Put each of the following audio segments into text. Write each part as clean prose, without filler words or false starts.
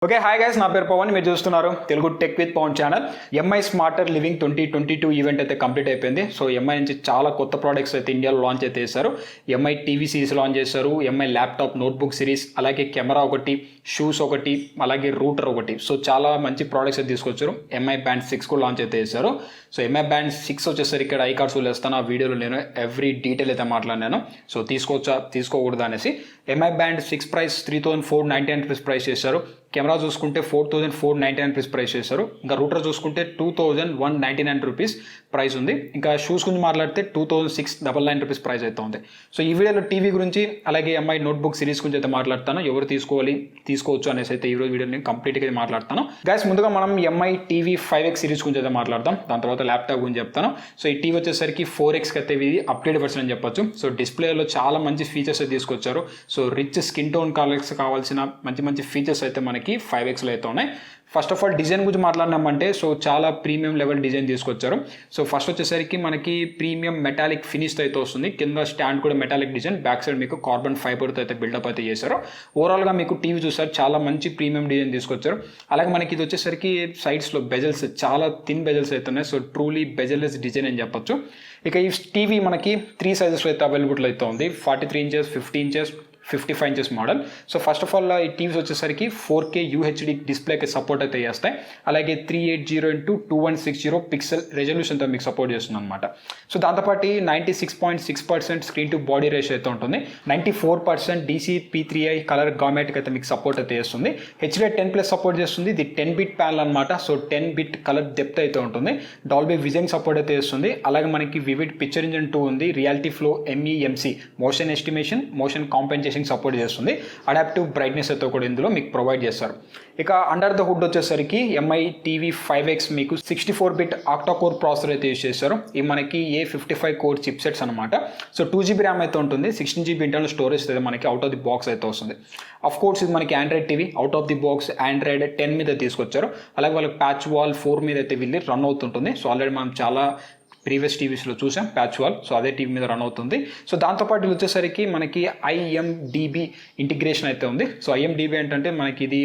Okay hi guys, నా పేరు పవన్. మీరు చూస్తున్నారు Telugu tech with Pavan channel. MI smarter living 2022 event అయితే కంప్లీట్ అయిపోయింది. సో ఎంఐ నుంచి చాలా కొత్త ప్రోడక్ట్స్ అయితే ఇండియాలో లాంచ్ అయితే చేశారు. ఎంఐ టీవీ సిరీస్ లాంచ్ చేశారు, ఎంఐ ల్యాప్టాప్ నోట్బుక్ సిరీస్, అలాగే కెమెరా ఒకటి, షూస్ ఒకటి, అలాగే రూటర్ ఒకటి. సో చాలా మంచి ప్రోడక్ట్స్ అయితే తీసుకొచ్చారు. ఎంఐ బ్యాండ్ 6 కూడా లాంచ్ అయితే చేశారు. సో ఎంఐ బ్యాండ్ 6 వచ్చేసరికి ఇక్కడ ఐ కార్డ్స్ వేస్తాను. ఆ వీడియోలో నేను ఎవ్రీ డీటెయిల్ అయితే మాట్లాడినాను. సో తీసుకోవచ్చా తీసుకోకూడదు అనేసి. MI band 6 price 3499 rupees price చేశారు. కెమెరా చూసుకుంటే 4499 రూపీస్ ప్రైస్ చేశారు. ఇంకా రూటర్ చూసుకుంటే 2199 రూపీస్ ప్రైస్ ఉంది. ఇంకా షూస్ గురించి మాట్లాడితే 2699 రూపీస్ ప్రైస్ అయితే ఉంది. సో ఈ వీడియోలో టీవీ గురించి అలాగే ఎంఐ నోట్బుక్ సిరీస్ గురించి అయితే మాట్లాడతాను. ఎవరు తీసుకోవచ్చు అనేసి అయితే ఈరోజు వీడియో నేను కంప్లీట్గా అయితే మాట్లాడతాను. గైస్ ముందుగా మనం ఎంఐ టీవీ 5X సిరీస్ గురించి అయితే మాట్లాడతాం. దాని తర్వాత ల్యాప్టాప్ గురించి చెప్తాను. సో ఈ టీవీ వచ్చేసరికి 4X అయితే ఇది అప్గ్రేడ్ వర్షన్ అని చెప్పొచ్చు. సో డిస్ప్లేలో చాలా మంచి ఫీచర్స్ అయితే తీసుకొచ్చారు. So rich skin tone colours కావాల్సిన మంచి మంచి ఫీచర్స్ అయితే మనకి 5Xలో అయితే ఉన్నాయి. ఫస్ట్ ఆఫ్ ఆల్ డిజైన్ గురించి మాట్లాడినామంటే సో చాలా ప్రీమియం లెవెల్ డిజైన్ తీసుకొచ్చారు. సో ఫస్ట్ వచ్చేసరికి మనకి ప్రీమియం మెటాలిక్ ఫినిష్తో అయితే వస్తుంది. కింద స్టాండ్ కూడా మెటాలిక్ డిజైన్, బ్యాక్ సైడ్ మీకు కార్బన్ ఫైబర్తో అయితే బిల్డప్ అయితే చేశారు. ఓవరాల్గా మీకు టీవీ చూసారు చాలా మంచి ప్రీమియం డిజైన్ తీసుకొచ్చారు. అలాగే మనకి ఇది వచ్చేసరికి సైడ్స్లో బెజల్స్ చాలా థిన్ బెజల్స్ అయితే ఉన్నాయి. సో ట్రూలీ బెజల్లెస్ డిజైన్ అని చెప్పొచ్చు. ఇక ఈ టీవీ మనకి 3 సైజెస్లో అయితే అవైలబుల్ అయితే ఉంది. 43 inches, 50 inches, 55 inches model. So first of all ఈ టీవీస్ వచ్చేసరికి 4K UHD డిస్ప్లేకి సపోర్ట్ అయితే చేస్తాయి. అలాగే 380x2160 పిక్సెల్ రెజల్యూషన్తో మీకు సపోర్ట్ చేస్తుంది అనమాట. సో దాంతోపాటు 96.6% స్క్రీన్ టు బాడీ రేషియో అయితే ఉంటుంది. 94% DCP3i కలర్ గామెట్కి అయితే మీకు సపోర్ట్ అయితే చేస్తుంది. HDR10+ సపోర్ట్ చేస్తుంది. ఇది 10 బిట్ ప్యానల్ అనమాట. సో 10 బిట్ కలర్ డెప్త్ అయితే ఉంటుంది. డాల్బీ విజన్ సపోర్ట్ అయితే చేస్తుంది. అలాగే మనకి వివిడ్ పిక్చర్ ఇంజన్ 2 ఉంది. Reality flow MEMC motion estimation, motion compensation support చేస్తుంది. అడాప్టివ్ బ్రైట్నెస్ అయితే కూడా ఇందులో మీకు ప్రొవైడ్ చేస్తారు. ఇక అండర్ ద హుడ్ వచ్చేసరికి ఎంఐ టీవీ 5X మీకు 64 బిట్ ఆక్టా కోర్ ప్రాసెసర్ అయితే యూజ్ చేశారు. ఇవి మనకి A55 కోర్ చిప్ సెట్స్ అనమాట. సో 2GB ర్యామ్ అయితే ఉంటుంది. 16GB ఇంటర్నల్ స్టోరేజ్ అయితే మనకి అవుట్ ఆఫ్ ది బాక్స్ అయితే వస్తుంది. అఫ్ కోర్స్ ఇది మనకి Android TV out of the box Android 10 మీద తీసుకొచ్చారు. అలాగే వాళ్ళకి ప్యాచ్ వాల్ 4 మీద అయితే వెళ్ళి రన్ అవుతుంటుంది. సో ఆల్రెడీ మనం చాలా ప్రీవియస్ టీవీస్లో చూసాం ప్యాచ్ వాల్. సో అదే టీవీ మీద రన్ అవుతుంది. సో దాంతోపాటు ఇది వచ్చేసరికి మనకి IMDb ఇంటిగ్రేషన్ అయితే ఉంది. సో IMDb ఏంటంటే మనకి ఇది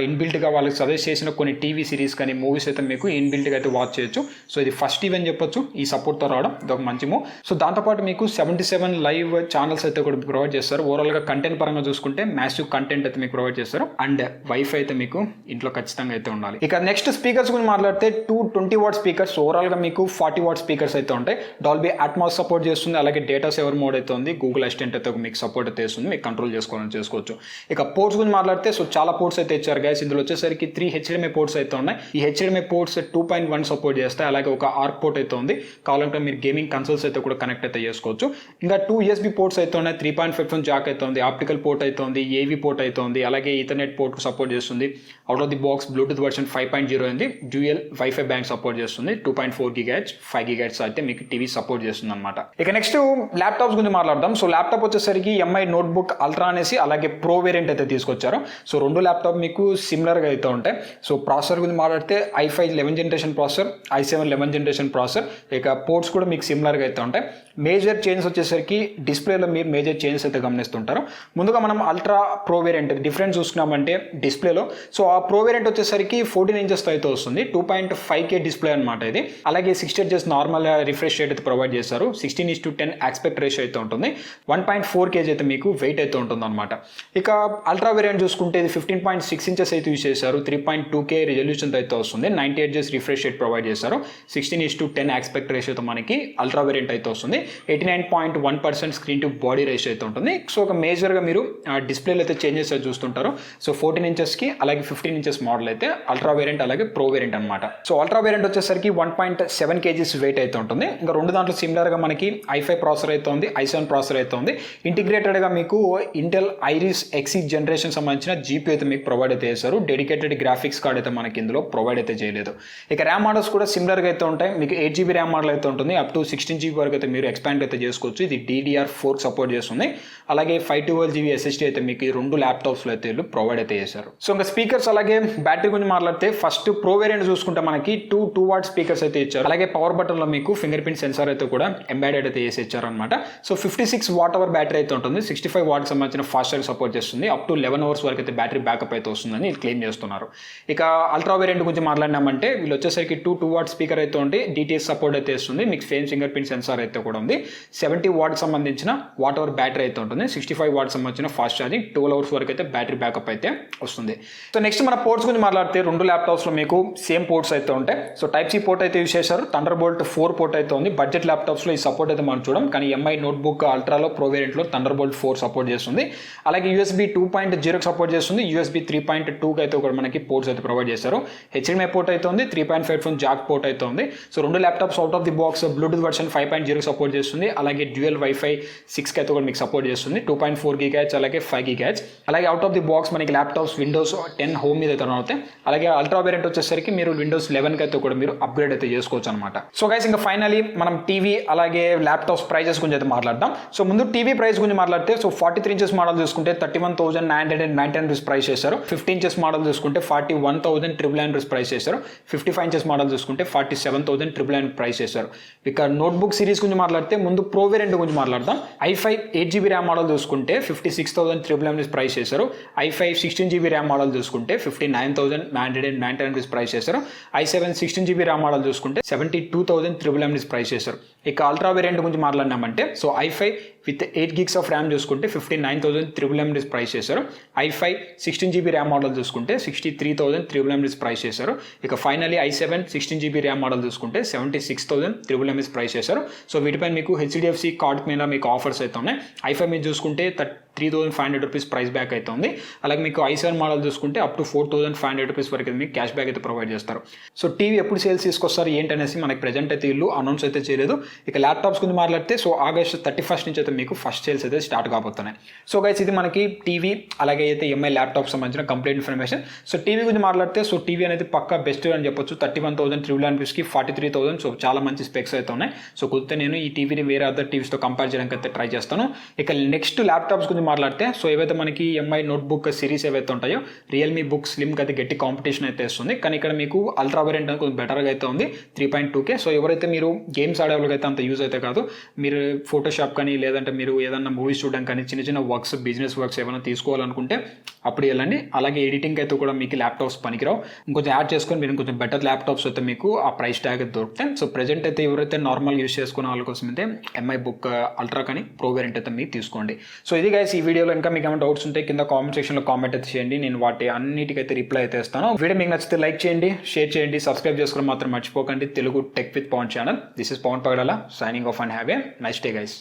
ఇన్బిల్ట్గా వాళ్ళకి సజెస్ట్ చేసిన కొన్ని టీవీ సిరీస్ కానీ మూవీస్ అయితే మీకు ఇన్బిల్ట్గా అయితే వాచ్ చేయొచ్చు. సో ఇది ఫస్ట్ టీవీ అని చెప్పొచ్చు ఈ సపోర్ట్తో రావడం. ఇది ఒక మంచి మూవ్. సో దాంతోపాటు మీకు 77 లైవ్ ఛానల్స్ అయితే కూడా ప్రొవైడ్ చేస్తారు. ఓవరాల్గా కంటెంట్ పరంగా చూసుకుంటే మ్యాసివ్ కంటెంట్ అయితే మీకు ప్రొవైడ్ చేస్తారు. అండ్ వైఫై అయితే మీకు ఇంట్లో ఖచ్చితంగా అయితే ఉండాలి. ఇక నెక్స్ట్ స్పీకర్స్ గురించి మాట్లాడితే 220 వాట్ స్పీకర్స్, ఓవరాల్గా మీకు 40 వాట్ స్పీకర్స్ అయితే ఉంటాయి. డాల్బీ అట్మాస్ సపోర్ట్ చేస్తుంది. అలాగే డేటా సేవర్ మోడ్ అయితే ఉంది. గూగుల్ అసిస్టెంట్ అయితే మీకు సపోర్ట్ అయితే చేస్తుంది. మీకు కంట్రోల్ చేసుకోవచ్చు. ఇక పోర్ట్స్ గురించి మాట్లాడితే సో చాలా పోర్ట్స్ అయితే ఇచ్చారు గైస్. ఇందులో వచ్చేసరికి 3 HDMI పోర్ట్స్ అయితే ఉన్నాయి. ఈ HDMI పోర్ట్స్ 2.1 సపోర్ట్ చేస్తాయి. అలాగే ఒక ఆర్క్ పోర్ట్ అయితే ఉంది. కావాలంటే మీరు గేమింగ్ కన్సోల్స్ అయితే కూడా కనెక్ట్ అయితే చేసుకోవచ్చు. ఇంకా 2 USB పోర్ట్స్ అయితే ఉన్నాయి. 3.5 జాక్ అయితే ఉంది. ఆప్టికల్ పోర్ట్ అయితే ఉంది. AV పోర్ట్ అయితే ఉంది. అలాగే ఈథర్నెట్ పోర్ట్ సపోర్ట్ చేస్తుంది. Out of the box Bluetooth version 5.0 ఉంది. డ్యూయల్ వైఫై బ్యాండ్ సపోర్ట్ చేస్తుంది. 2.4 GHz 5 GHz అయితే మీకు టీవీ సపోర్ట్ చేస్తుంది అనమాట. ఇక నెక్స్ట్ ల్యాప్టాప్స్ గురించి మాట్లాడదాం. సో ల్యాప్టాప్ వచ్చేసరికి ఎంఐ నోట్బుక్ అల్ట్రా అనేసి అలాగే ప్రో వేరియంట్ అయితే తీసుకొచ్చారు. సో రెండు ల్యాప్టాప్ మీకు సిమిలర్గా అయితే ఉంటాయి. సో ప్రాసెసర్ గురించి మాట్లాడితే i5 11th generation processor, i7 11th generation processor. ఇక పోర్ట్స్ కూడా మీకు సిమిలర్గా అయితే ఉంటాయి. మేజర్ చేంజెస్ వచ్చేసరికి డిస్ప్లేలో మీరు మేజర్ చేంజెస్ అయితే గమనిస్తుంటారు. ముందుగా మనం అల్ట్రా ప్రో వేరియంట్ డిఫరెన్స్ చూసుకున్నామంటే డిస్ప్లేలో సో ఆ ప్రో వేరియంట్ వచ్చేసరికి 14 ఇంచెస్ అయితే వస్తుంది. 2.5K డిస్ప్లే అనమాట ఇది. అలాగే 60 Hz నార్మల్ రిఫ్రెష్ రేట్ అయితే ప్రొవైడ్ చేస్తారు. 16:10 ఆస్పెక్ట్ రేషియో అయితే ఉంటుంది. 1.4 kg అయితే మీకు వెయిట్ అయితే ఉంటుంది అనమాట. ఇక అల్ట్రా వేరియంట్ చూసుకుంటే ఇది 15.6 ఇంచెస్ అయితే యూజ్ చేశారు. 3.2K రిజల్యూషన్ అయితే వస్తుంది. 90 Hz రిఫ్రెష్ రేట్ ప్రొవైడ్ చేస్తారు. 16:10 ఆస్పెక్ట్ రేషియోతో మనకి అల్ట్రా వేరియంట్ అయితే వస్తుంది. 89.1% స్క్రీన్ టు బాడీ రేషియో అయితే ఉంటుంది. సో ఒక మేజర్గా మీరు డిస్ప్లేలో అయితే చేంజెస్ అయితే చూస్తుంటారు. సో 14 ఇంచెస్కి అలాగే 15 ఇంచెస్ మోడల్ అయితే అల్ట్రా వేరియంట్ అలాగే ప్రో వేరియంట్ అనమాట. సో అల్ట్రా వేరియంట్ వచ్చేసరికి 1.7 kg వెయిట్ అయితే ఉంటుంది. ఇంకా రెండు దాంట్లో సిమిలర్గా మనకి i5 ప్రాసెసర్ అయితే ఉంది, i7 ప్రాసెసర్ అయితే ఉంది. ఇంటిగ్రేటెడ్గా మీకు ఇంటెల్ ఐరిస్ Xe జనరేషన్ సంబంధించిన GPU అయితే మీకు ప్రొవైడ్ అయితే చేశారు. డెడికేటెడ్ గ్రాఫిక్స్ కార్డ్ అయితే మనకి ఇందులో ప్రొవైడ్ అయితే చేయలేదు. ఇక ర్యామ్ మోడల్స్ కూడా సిమిలర్గా అయితే ఉంటాయి. మీకు 8GB ర్యామ్ మోడల్ అయితే ఉంటుంది. అప్ టు 16GB వరకు అయితే మీరు ఎక్స్పాండ్ అయితే చేసుకోవచ్చు. ఇది DDR4 సపోర్ట్ చేస్తుంది. అలాగే 512GB SSD అయితే మీకు ఈ రెండు ల్యాప్టాప్స్లో అయితే ప్రొవైడ్ అయితే చేశారు. సో ఇంకా స్పీకర్స్ అలాగే బ్యాటరీ గురించి మాట్లాడితే ఫస్ట్ ప్రో వేరియంట్ చూసుకుంటే మనకి 2 వాట్ స్పీకర్స్ అయితే ఇచ్చారు. అలాగే పవర్ బటన్లో మీకు ఫింగర్ ప్రింట్ సెన్సార్ అయితే కూడా ఎంబెడెడ్ అయితే చేసి ఇచ్చారనమాట. సో 56 వాట్ అవర్ బ్యాటరీ అయితే ఉంటుంది. 65 వాట్కి సంబంధించిన ఫాస్ట్ ఛార్జ్ సపోర్ట్ చేస్తుంది. అప్ టు 11 అవర్స్ వరకు అయితే బ్యాటరీ బ్యాకప్ అయితే వస్తుందని క్లెయిమ్ చేస్తున్నారు. ఇక అల్ట్రా వేరియంట్ గురించి మాట్లాడినామంటే వీళ్ళు వచ్చేసరికి 2 వాట్ స్పీకర్ అయితే ఉంది. DTS సపోర్ట్ అయితే ఇస్తుంది. మీకు సేమ్ ఫింగర్ ప్రింట్ సెన్సార్ అయితే కూడా ఉంది. 70 వాట్కి సంబంధించిన వాట్ అవర్ బ్యాటరీ అయితే ఉంటుంది. 65 వాట్కి సంబంధించిన ఫాస్ట్ ఛార్జింగ్ 12 అవర్స్ వరకు అయితే బ్యాటరీ బ్యాకప్ అయితే వస్తుంది. సో నెక్స్ట్ మన పోర్ట్స్ గురించి మాట్లాడితే 2 ల్యాప్టాప్స్లో మీకు సేమ్ పోర్ట్స్ అయితే ఉంటాయి. సో Type-C పోర్ట్ అయితే యూస్ చేశారు. Thunderbolt 4 పోర్ట్ అయితే ఉంది. బడ్జెట్ ల్యాప్టాప్స్లో ఈ సపోర్ట్ అయితే మనం చూడం, కానీ MI నోట్బుక్ అల్ట్రాలో ప్రో వేరియంట్లో Thunderbolt 4 సపోర్ట్ చేస్తుంది. అలాగే USB 2.0కి సపోర్ట్ చేస్తుంది. USB 3.2కి అయితే కూడా మనకి పోర్ట్స్ అయితే ప్రొవైడ్ చేశారు. HDMI పోర్ట్ అయితే ఉంది. 3.5 హెడ్ఫోన్ జాక్ పోర్ట్ అయితే ఉంది. So 2 laptops out of the box Bluetooth version 5.0కి సపోర్ట్ చేస్తుంది. అలాగే డ్యూయల్ వైఫై 6కి అయితే కూడా మీకు సపోర్ట్ చేస్తుంది. 2.4 GHz అలాగే 5 GHz. అలాగే అవుట్ ఆఫ్ ది బాక్స్ మనకి ల్యాప్టాప్స్ విండోస్ 10 హోమ్ మీద అయితే రన్ అవుతాయి. అలాగే అల్ట్రా వేరియంట్ వచ్చేసరికి మీరు విండోస్ 11కి అయితే కూడా మీరు అప్గ్రేడ్ అయితే చేసుకోవచ్చు అనమాట. సో గైస్ ఇంకా ఫైనలీ మనం టీవీ అలాగే ల్యాప్టాప్స్ ప్రైజెస్ గురించి అయితే మాట్లాడదాం. సో ముందు టీవీ ప్రైస్ గురించి మాట్లాడితే సో 43 ఇంచెస్ మోడల్ చూసుకుంటే 31,999 రూపీస్ ప్రైస్ చేశారు. 50 ఇంచెస్ మోడల్ చూసుకుంటే 41,999 రూపీస్ ప్రైస్ చేశారు. 55 ఇంచెస్ మోడల్ చూసుకుంటే 47,999 ప్రైస్ చేశారు. ఇక నోట్బుక్ సిరీస్ గురించి మాట్లాడితే ముందు ప్రో వేరియంట్ గురించి మాట్లాడదాం. i5 8GB ర్యామ్ మోడల్ చూసుకుంటే 56,399 రూపీస్ ప్రైస్ చేశారు. i5 16GB ర్యామ్ మోడల్ చూసుకుంటే 59,999 రూపీస్ ప్రైస్ చేశారు. i7 16GB ర్యామ్ మోడల్ చూసుకుంటే 72,399 రూపీస్ ప్రైస్ చేశారు. ఇక అల్ట్రా వేరియంట్ గురించి మాట్లాడినామంటే so i5 with 8 gigs of RAM చూసుకుంటే 59,399 రూపీస్ ప్రైస్ చేశారు. i5 16GB ర్యామ్ మోడల్ చూసుకుంటే 63,399 రూపీస్ ప్రైస్ చేశారు. ఇక finally i7 16GB RAM model చూసుకుంటే 76,399 రూపీస్ ప్రైస్ చేశారు. సో వీటిపై మీకు HDFC కార్డ్ మీద మీకు ఆఫర్స్ అయితే ఉన్నాయి. i5 మీద చూసుకుంటే 3,500 రూపీస్ ప్రైస్ బ్యాక్ అయితే ఉంది. అలాగే మీకు i7 మోడల్ చూసుకుంటే అప్ టు 4,500 రూపీస్ వరకు మీకు క్యాష్ బ్యాక్ అయితే ప్రొవైడ్ చేస్తారు. సో టీవీ ఎప్పుడు సేల్స్ తీసుకొస్తారు ఏంటనేసి మనకి ప్రెజెంట్ అయితే ఇల్లు అనౌన్స్ అయితే చేయలేదు. ఇక ల్యాప్టాప్స్ గురించి మాట్లాడితే సో ఆగస్ట్ 31 నుంచి అయితే మీకు ఫస్ట్ సేల్స్ అయితే స్టార్ట్ కాబోతున్నాయి. సో గైస్ ఇది మనకి టీవీ అలాగే అయితే MI ల్యాప్టాప్ సంబంధించిన కంప్లీట్ ఇన్ఫర్మేషన్. సో టీవీ గురించి మాట్లాడితే సో టీవీ అనేది పక్కా బెస్ట్ అని చెప్పొచ్చు. 31,399 రూపీస్కి 43,000 సో చాలా మంచి స్పెక్స్ అయితే ఉన్నాయి. సో కుదిరితే నేను ఈ టీవీని వేరే అదర్ టీవీస్తో కంపేర్ చేయడానికి అయితే ట్రై చేస్తాను. ఇక నెక్స్ట్ ల్యాప్టాప్స్ గురించి మాట్లాడితే సో ఏవైతే మనకి MI నోట్బుక్ సిరీస్ ఏవైతే ఉంటాయో రియల్మీ బుక్ స్లిమ్కి అయితే గట్టి కాంపిటీషన్ అయితే వస్తుంది. కానీ ఇక్కడ మీకు అల్ట్రా వేరియంట్ అనేది కొంచెం బెటర్గా అయితే ఉంది 3.2K. సో ఎవరైతే మీరు గేమ్స్ ఆడేవాళ్ళకి అయితే అంత యూజ్ అయితే కాదు, మీరు ఫోటోషాప్ కానీ లేదంటే మీరు ఏదన్నా మూవీస్ చూడడం కానీ చిన్న చిన్న వర్క్స్ బిజినెస్ వర్క్స్ ఏమైనా తీసుకోవాలనుకుంటే అప్పుడు వెళ్ళండి. అలాగే ఎడిటింగ్ అయితే కూడా మీకు ల్యాప్టాప్స్ పనికిరావు. ఇంకొంచెం యాడ్ చేసుకొని మీరు కొంచెం బెటర్ ల్యాప్టాప్స్ అయితే మీకు ఆ ప్రైస్ ట్యాగ్ అయితే దొరుకుతాయి. సో ప్రెజెంట్ అయితే ఎవరైతే నార్మల్ యూస్ చేసుకునే వాళ్ళ కోసం అయితే MI బుక్ అల్ట్రా కానీ ప్రో వేరియంట్ అయితే మీకు తీసుకోండి. సో ఇది గైస్ ఈ వీడియోలో ఇంకా మీకు ఏమైనా డౌట్స్ ఉంటే కింద కామెంట్ సెక్షన్లో కామెంట్ అయితే చేయండి. నేను వాటి అన్నిటికైతే రిప్లై అయితే ఇస్తాను. వీడియో మీకు నచ్చితే లైక్ చేయండి, షేర్ చేయండి, సబ్స్క్రైబ్ చేసుకోవడం మాత్రం మర్చిపోకండి. Telugu tech with Pavan channel. This is Pavan Pagadala signing off and have a nice day guys.